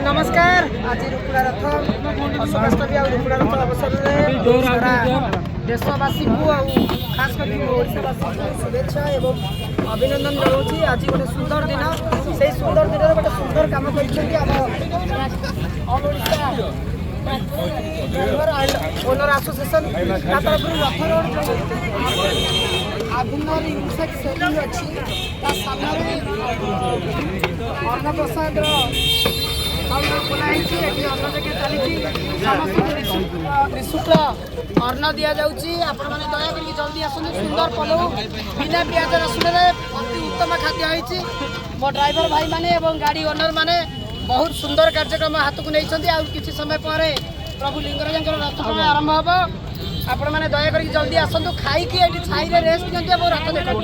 नमस्कार आज रुकुड़ा रथ अशोकाष्टमी आ रुकुड़ा रथ अवसर में देशवासी को खास कर ओडावासी को शुभेच्छा एवं अभिनंदन जनाऊँगी। आज गोटे सुंदर दिन से सुंदर दिन में गोटे सुंदर कम कर एसोसिएशन तरफ रथ रोड आधुनिक इंसेक्ट सेलिंग अच्छी सामने अन्न प्रसाद खोलाई अन्न जगह चली निःशुल्क अन्न दि जाऊँगी। आपण मैंने दया करके जल्दी आसते सुंदर पलऊ बिना पियाज रसुण अति उत्तम खाद्य होती। मो ड्राइवर भाई माने एवं गाड़ी ओनर माने बहुत सुंदर कार्यक्रम हाथ को नहीं किसी समय पर प्रभु लिंगराज रथ टଣା आरंभ हम। आपण मैंने दया करके जल्दी आसतु खाई छाई रेस्ट दिखाते रथ देखते।